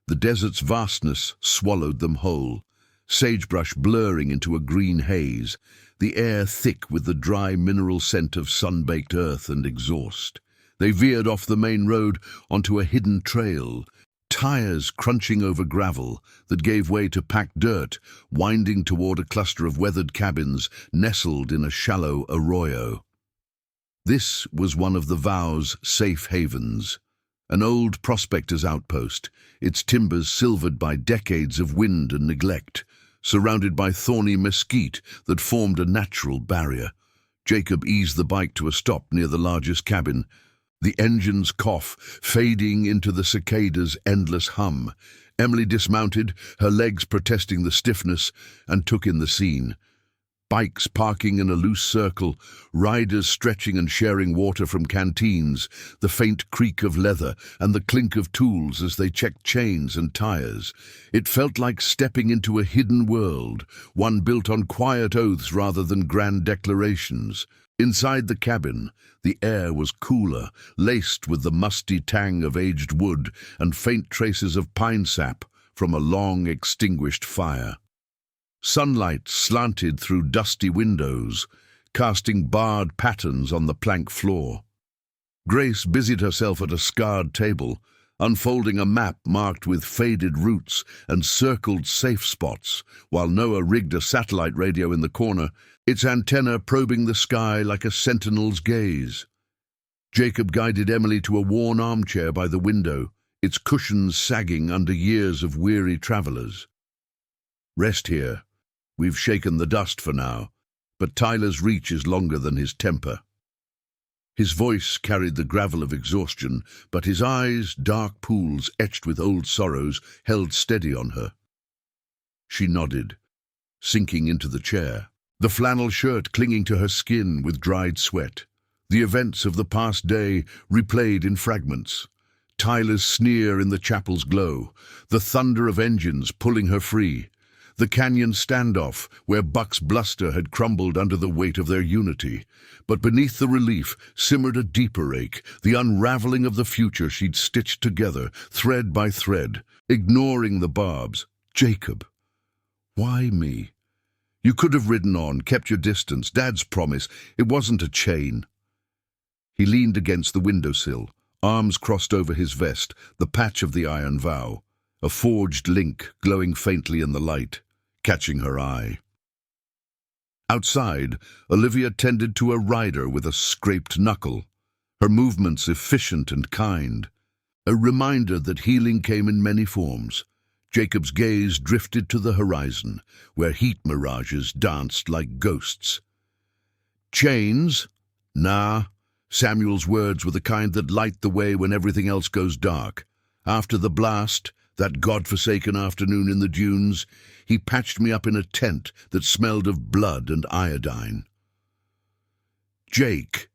The desert's vastness swallowed them whole, sagebrush blurring into a green haze, the air thick with the dry mineral scent of sun-baked earth and exhaust. They veered off the main road onto a hidden trail, tires crunching over gravel that gave way to packed dirt, winding toward a cluster of weathered cabins nestled in a shallow arroyo. This was one of the Vow's safe havens, an old prospector's outpost, its timbers silvered by decades of wind and neglect, surrounded by thorny mesquite that formed a natural barrier. Jacob eased the bike to a stop near the largest cabin, the engine's cough fading into the cicada's endless hum. Emily dismounted, her legs protesting the stiffness, and took in the scene. Bikes parking in a loose circle, riders stretching and sharing water from canteens, the faint creak of leather and the clink of tools as they checked chains and tires. It felt like stepping into a hidden world, one built on quiet oaths rather than grand declarations. Inside the cabin, the air was cooler, laced with the musty tang of aged wood and faint traces of pine sap from a long extinguished fire. Sunlight slanted through dusty windows, casting barred patterns on the plank floor. Grace busied herself at a scarred table, unfolding a map marked with faded routes and circled safe spots, while Noah rigged a satellite radio in the corner, its antenna probing the sky like a sentinel's gaze. Jacob guided Emily to a worn armchair by the window, its cushions sagging under years of weary travelers. "Rest here. We've shaken the dust for now, but Tyler's reach is longer than his temper." His voice carried the gravel of exhaustion, but his eyes, dark pools etched with old sorrows, held steady on her. She nodded, sinking into the chair, the flannel shirt clinging to her skin with dried sweat. The events of the past day replayed in fragments. Tyler's sneer in the chapel's glow, the thunder of engines pulling her free, the canyon standoff where Buck's bluster had crumbled under the weight of their unity. But beneath the relief simmered a deeper ache, the unraveling of the future she'd stitched together, thread by thread, ignoring the barbs. Jacob. Why me? You could have ridden on, kept your distance. Dad's promise. It wasn't a chain. He leaned against the windowsill, arms crossed over his vest, the patch of the iron vow, a forged link glowing faintly in the light, catching her eye. Outside, Olivia tended to a rider with a scraped knuckle, her movements efficient and kind, a reminder that healing came in many forms. Jacob's gaze drifted to the horizon, where heat mirages danced like ghosts. "Chains? Nah." Samuel's words were the kind that light the way when everything else goes dark. After the blast, that God-forsaken afternoon in the dunes, he patched me up in a tent that smelled of blood and iodine. "Jake,"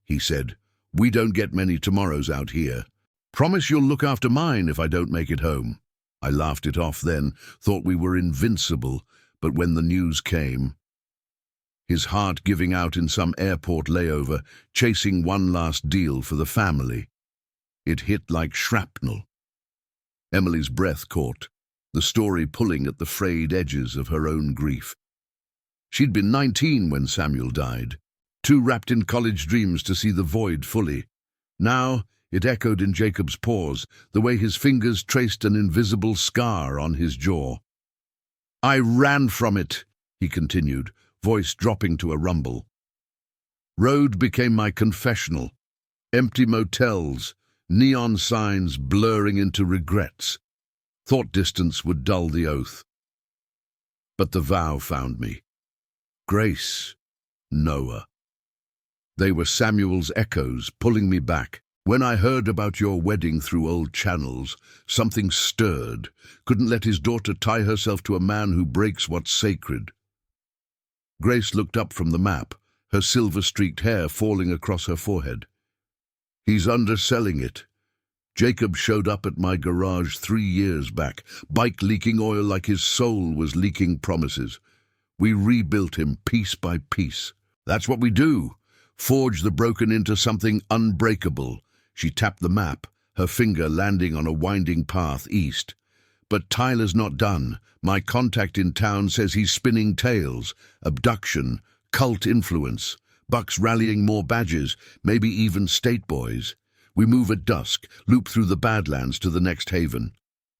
he said, "we don't get many tomorrows out here. Promise you'll look after mine if I don't make it home." I laughed it off then, thought we were invincible, but when the news came, his heart giving out in some airport layover, chasing one last deal for the family, it hit like shrapnel. Emily's breath caught, the story pulling at the frayed edges of her own grief. She'd been 19 when Samuel died, too wrapped in college dreams to see the void fully. Now it echoed in Jacob's pause, the way his fingers traced an invisible scar on his jaw. "I ran from it," he continued, voice dropping to a rumble. Road became my confessional. Empty motels, neon signs blurring into regrets. Thought distance would dull the oath. But the vow found me. Grace, Noah. They were Samuel's echoes, pulling me back. When I heard about your wedding through old channels, something stirred. Couldn't let his daughter tie herself to a man who breaks what's sacred. Grace looked up from the map, her silver-streaked hair falling across her forehead. He's underselling it. Jacob showed up at my garage 3 years back, bike leaking oil like his soul was leaking promises. We rebuilt him piece by piece. That's what we do. Forge the broken into something unbreakable. She tapped the map, her finger landing on a winding path east. But Tyler's not done. My contact in town says he's spinning tales. Abduction, cult influence, Bucks rallying more badges, maybe even state boys. We move at dusk, loop through the Badlands to the next haven.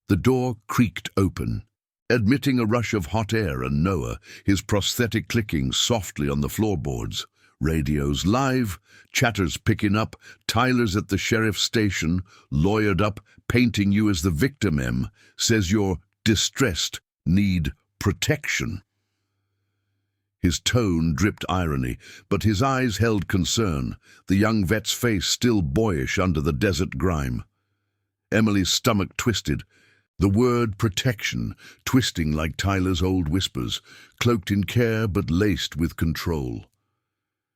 The door creaked open, admitting a rush of hot air and Noah, his prosthetic clicking softly on the floorboards. Radios live, chatters picking up, Tyler's at the sheriff's station, lawyered up, painting you as the victim, says you're distressed, need protection. His tone dripped irony, but his eyes held concern, the young vet's face still boyish under the desert grime. Emily's stomach twisted, the word protection twisting like Tyler's old whispers, cloaked in care but laced with control.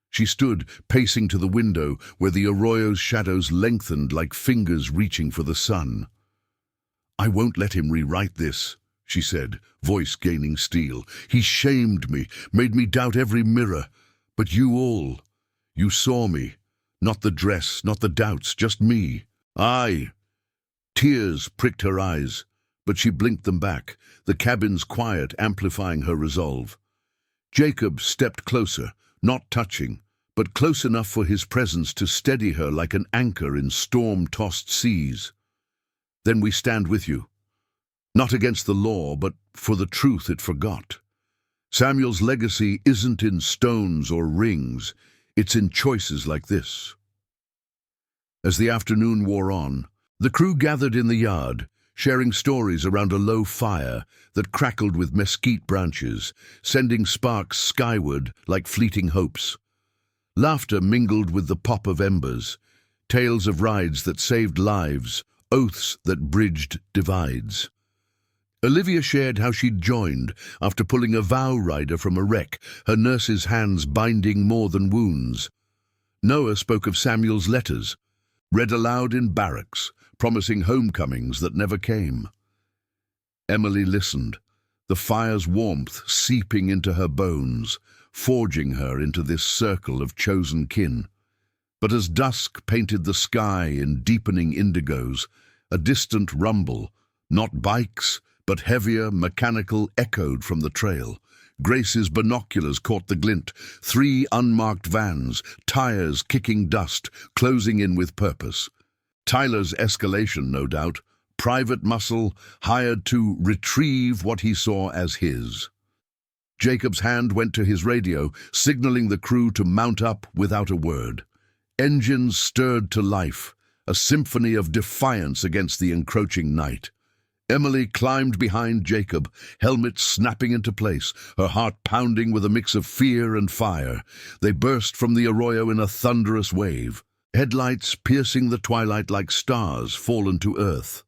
She stood, pacing to the window, where the arroyo's shadows lengthened like fingers reaching for the sun. "I won't let him rewrite this," she said, voice gaining steel. "He shamed me, made me doubt every mirror. But you saw me. Not the dress, not the doubts, just me. I." Tears pricked her eyes, but she blinked them back, the cabin's quiet amplifying her resolve. Jacob stepped closer, not touching, but close enough for his presence to steady her like an anchor in storm-tossed seas. "Then we stand with you. Not against the law, but for the truth it forgot. Samuel's legacy isn't in stones or rings, it's in choices like this." As the afternoon wore on, the crew gathered in the yard, sharing stories around a low fire that crackled with mesquite branches, sending sparks skyward like fleeting hopes. Laughter mingled with the pop of embers, tales of rides that saved lives, oaths that bridged divides. Olivia shared how she'd joined after pulling a vow rider from a wreck, her nurse's hands binding more than wounds. Noah spoke of Samuel's letters, read aloud in barracks, promising homecomings that never came. Emily listened, the fire's warmth seeping into her bones, forging her into this circle of chosen kin. But as dusk painted the sky in deepening indigos, a distant rumble, not bikes, but heavier, mechanical, echoed from the trail. Grace's binoculars caught the glint, 3 unmarked vans, tires kicking dust, closing in with purpose. Tyler's escalation, no doubt, private muscle hired to retrieve what he saw as his. Jacob's hand went to his radio, signaling the crew to mount up without a word. Engines stirred to life, a symphony of defiance against the encroaching night. Emily climbed behind Jacob, helmet snapping into place, her heart pounding with a mix of fear and fire. They burst from the arroyo in a thunderous wave, headlights piercing the twilight like stars fallen to earth.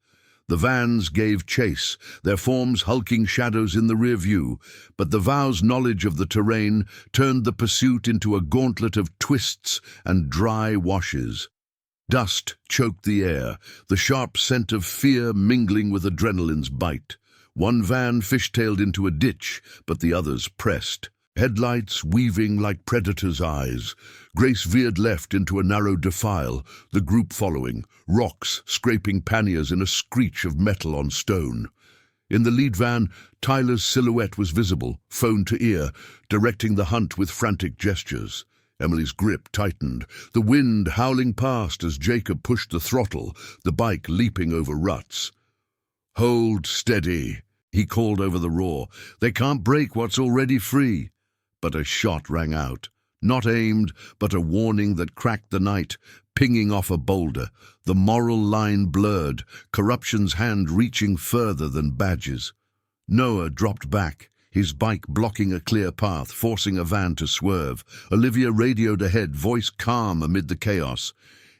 The vans gave chase, their forms hulking shadows in the rear view, but the vow's knowledge of the terrain turned the pursuit into a gauntlet of twists and dry washes. Dust choked the air, the sharp scent of fear mingling with adrenaline's bite. One van fishtailed into a ditch, but the others pressed, headlights weaving like predators' eyes. Grace veered left into a narrow defile, the group following, rocks scraping panniers in a screech of metal on stone. In the lead van, Tyler's silhouette was visible, phone to ear, directing the hunt with frantic gestures. Emily's grip tightened, the wind howling past as Jacob pushed the throttle, the bike leaping over ruts. "Hold steady," he called over the roar. "They can't break what's already free." But a shot rang out. Not aimed, but a warning that cracked the night, pinging off a boulder, the moral line blurred, corruption's hand reaching further than badges. Noah dropped back, his bike blocking a clear path, forcing a van to swerve. Olivia radioed ahead, voice calm amid the chaos.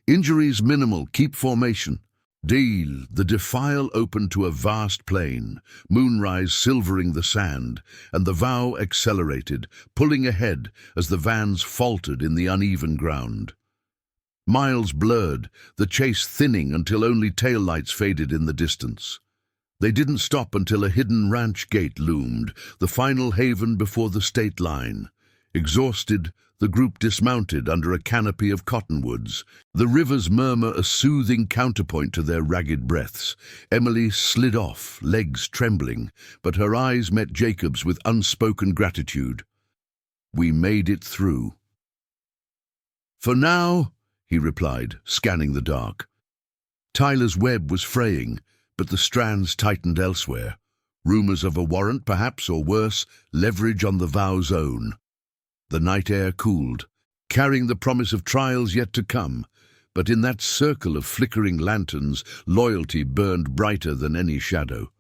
"Injuries minimal, keep formation." Deal. The defile opened to a vast plain, moonrise silvering the sand, and the vow accelerated, pulling ahead as the vans faltered in the uneven ground. Miles blurred, the chase thinning until only taillights faded in the distance. They didn't stop until a hidden ranch gate loomed, the final haven before the state line. Exhausted, the group dismounted under a canopy of cottonwoods, the river's murmur a soothing counterpoint to their ragged breaths. Emily slid off, legs trembling, but her eyes met Jacob's with unspoken gratitude. "We made it through." "For now," he replied, scanning the dark. Tyler's web was fraying, but the strands tightened elsewhere. Rumors of a warrant, perhaps, or worse, leverage on the vow's own. The night air cooled, carrying the promise of trials yet to come, but in that circle of flickering lanterns, loyalty burned brighter than any shadow.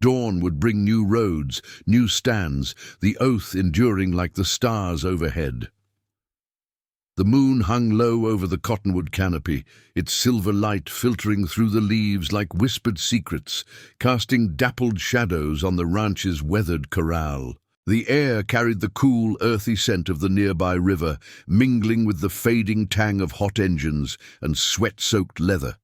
Dawn would bring new roads, new stands, the oath enduring like the stars overhead. The moon hung low over the cottonwood canopy, its silver light filtering through the leaves like whispered secrets, casting dappled shadows on the ranch's weathered corral. The air carried the cool, earthy scent of the nearby river, mingling with the fading tang of hot engines and sweat-soaked leather.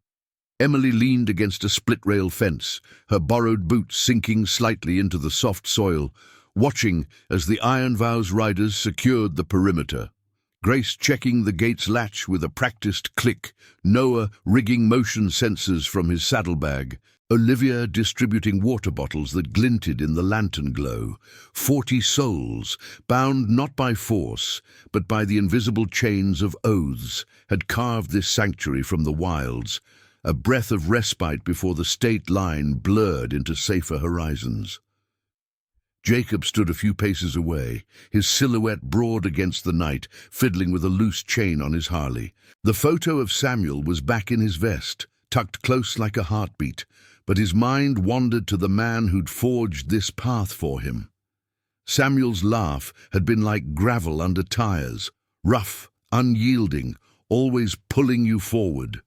Emily leaned against a split-rail fence, her borrowed boots sinking slightly into the soft soil, watching as the Iron Vow's riders secured the perimeter. Grace checking the gate's latch with a practiced click, Noah rigging motion sensors from his saddlebag, Olivia distributing water bottles that glinted in the lantern glow. 40 souls, bound not by force, but by the invisible chains of oaths, had carved this sanctuary from the wilds, a breath of respite before the state line blurred into safer horizons. Jacob stood a few paces away, his silhouette broad against the night, fiddling with a loose chain on his Harley. The photo of Samuel was back in his vest, tucked close like a heartbeat, but his mind wandered to the man who'd forged this path for him. Samuel's laugh had been like gravel under tires, rough, unyielding, always pulling you forward.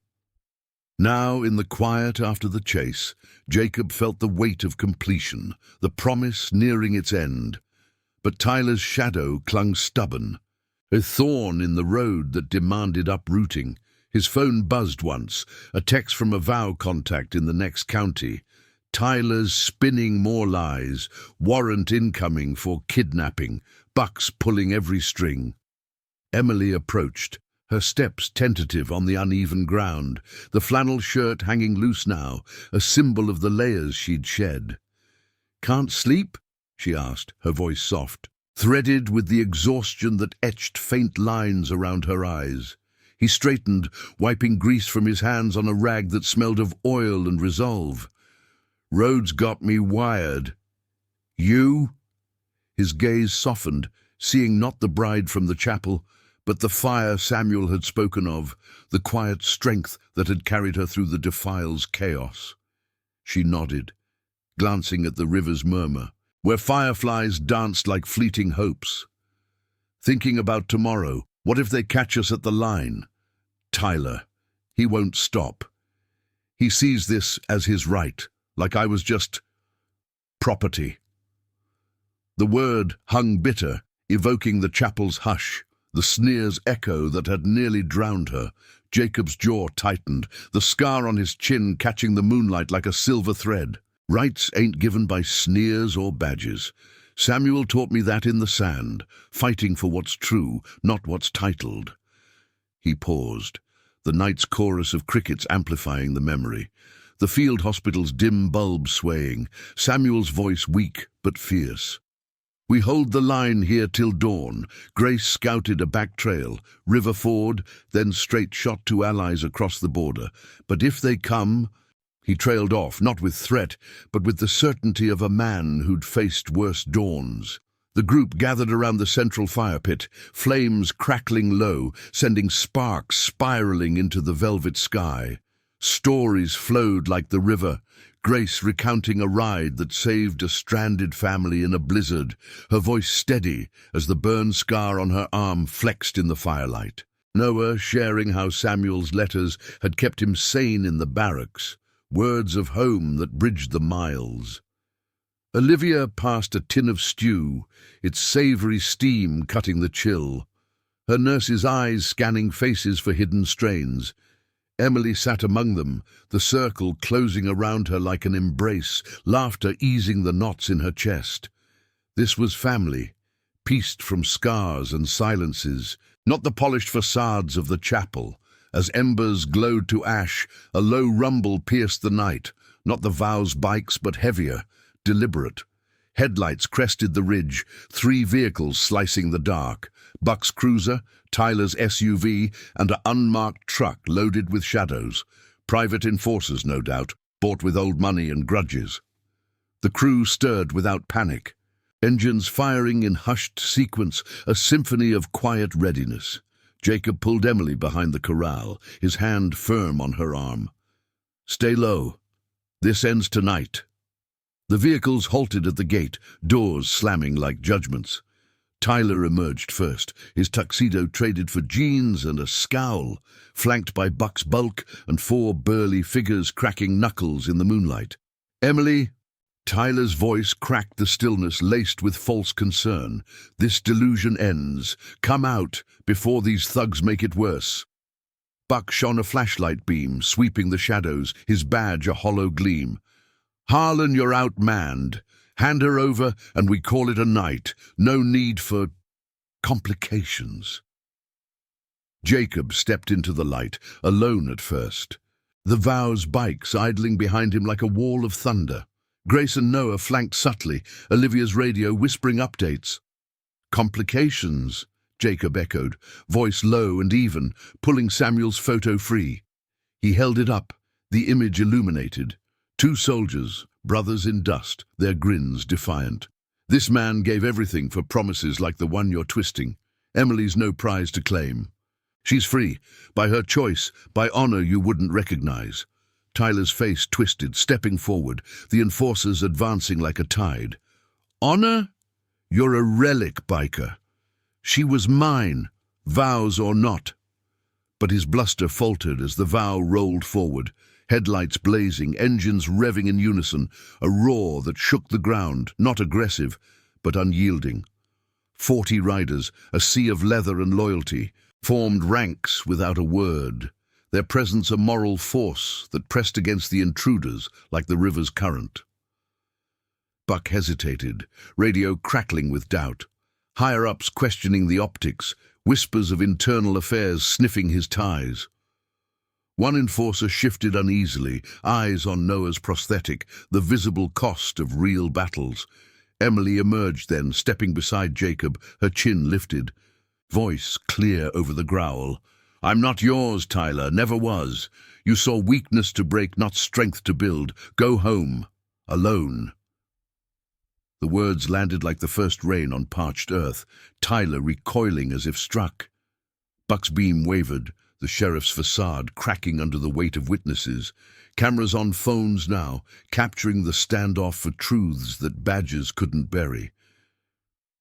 Now, in the quiet after the chase, Jacob felt the weight of completion, the promise nearing its end. But Tyler's shadow clung stubborn, a thorn in the road that demanded uprooting. His phone buzzed once, a text from a vow contact in the next county. Tyler's spinning more lies, warrant incoming for kidnapping, bucks pulling every string. Emily approached, her steps tentative on the uneven ground, the flannel shirt hanging loose now, a symbol of the layers she'd shed. "Can't sleep?" she asked, her voice soft, threaded with the exhaustion that etched faint lines around her eyes. He straightened, wiping grease from his hands on a rag that smelled of oil and resolve. "Road's got me wired." "You?" His gaze softened, seeing not the bride from the chapel, but the fire Samuel had spoken of, the quiet strength that had carried her through the defile's chaos. She nodded, glancing at the river's murmur, where fireflies danced like fleeting hopes. Thinking about tomorrow, what if they catch us at the line? Tyler, he won't stop. He sees this as his right, like I was just property. The word hung bitter, evoking the chapel's hush, the sneer's echo that had nearly drowned her. Jacob's jaw tightened, the scar on his chin catching the moonlight like a silver thread. Rights ain't given by sneers or badges. Samuel taught me that in the sand, fighting for what's true, not what's titled. He paused, the night's chorus of crickets amplifying the memory. The field hospital's dim bulb swaying, Samuel's voice weak but fierce. "We hold the line here till dawn." Grace scouted a back trail, river ford, then straight shot to allies across the border. But if they come... He trailed off, not with threat, but with the certainty of a man who'd faced worse dawns. The group gathered around the central fire pit, flames crackling low, sending sparks spiraling into the velvet sky. Stories flowed like the river, Grace recounting a ride that saved a stranded family in a blizzard, her voice steady as the burn scar on her arm flexed in the firelight. Noah sharing how Samuel's letters had kept him sane in the barracks, words of home that bridged the miles. Olivia passed a tin of stew, its savoury steam cutting the chill, her nurse's eyes scanning faces for hidden strains. Emily sat among them, the circle closing around her like an embrace, laughter easing the knots in her chest. This was family, pieced from scars and silences, not the polished facades of the chapel. As embers glowed to ash, a low rumble pierced the night, not the vows' bikes but heavier, deliberate. Headlights crested the ridge, 3 vehicles slicing the dark. Buck's cruiser, Tyler's SUV, and an unmarked truck loaded with shadows. Private enforcers, no doubt, bought with old money and grudges. The crew stirred without panic. Engines firing in hushed sequence, a symphony of quiet readiness. Jacob pulled Emily behind the corral, his hand firm on her arm. "Stay low. This ends tonight." The vehicles halted at the gate, doors slamming like judgments. Tyler emerged first, his tuxedo traded for jeans and a scowl, flanked by Buck's bulk and 4 burly figures cracking knuckles in the moonlight. "Emily," Tyler's voice cracked the stillness laced with false concern. "This delusion ends. Come out before these thugs make it worse." Buck shone a flashlight beam, sweeping the shadows, his badge a hollow gleam. "Harlan, you're outmanned. Hand her over, and we call it a night. No need for complications." Jacob stepped into the light, alone at first. The Vows bikes idling behind him like a wall of thunder. Grace and Noah flanked subtly, Olivia's radio whispering updates. "Complications," Jacob echoed, voice low and even, pulling Samuel's photo free. He held it up, the image illuminated. 2 soldiers, brothers in dust, their grins defiant. "This man gave everything for promises like the one you're twisting. Emily's no prize to claim. She's free, by her choice, by honor you wouldn't recognize." Tyler's face twisted, stepping forward, the enforcers advancing like a tide. "Honor? You're a relic, biker. She was mine, vows or not." But his bluster faltered as the vow rolled forward, headlights blazing, engines revving in unison, a roar that shook the ground, not aggressive, but unyielding. 40 riders, a sea of leather and loyalty, formed ranks without a word, their presence a moral force that pressed against the intruders like the river's current. Buck hesitated, radio crackling with doubt. Higher-ups questioning the optics, whispers of internal affairs sniffing his ties. One enforcer shifted uneasily, eyes on Noah's prosthetic, the visible cost of real battles. Emily emerged then, stepping beside Jacob, her chin lifted. Voice clear over the growl. "I'm not yours, Tyler, never was. You saw weakness to break, not strength to build. Go home. Alone." The words landed like the first rain on parched earth, Tyler recoiling as if struck. Buck's beam wavered, the sheriff's facade cracking under the weight of witnesses. Cameras on phones now, capturing the standoff for truths that badges couldn't bury.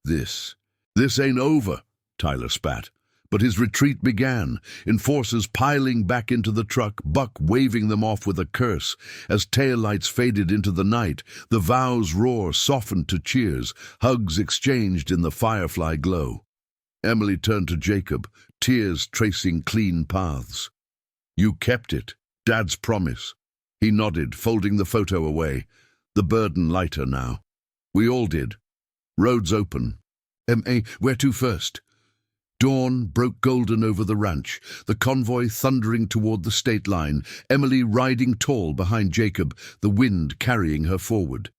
This ain't over," Tyler spat. But his retreat began, enforcers piling back into the truck, Buck waving them off with a curse. As taillights faded into the night, the Vows' roar softened to cheers, hugs exchanged in the firefly glow. Emily turned to Jacob, tears tracing clean paths. "You kept it, Dad's promise." He nodded, folding the photo away. The burden lighter now. "We all did. Roads open. Where to first?" Dawn broke golden over the ranch, the convoy thundering toward the state line, Emily riding tall behind Jacob, the wind carrying her forward.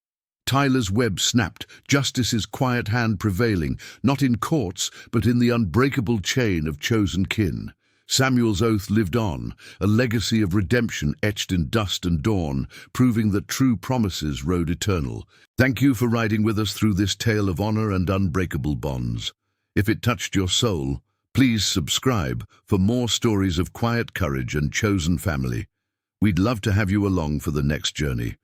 Tyler's web snapped, justice's quiet hand prevailing, not in courts, but in the unbreakable chain of chosen kin. Samuel's oath lived on, a legacy of redemption etched in dust and dawn, proving that true promises rode eternal. Thank you for riding with us through this tale of honor and unbreakable bonds. If it touched your soul, please subscribe for more stories of quiet courage and chosen family. We'd love to have you along for the next journey.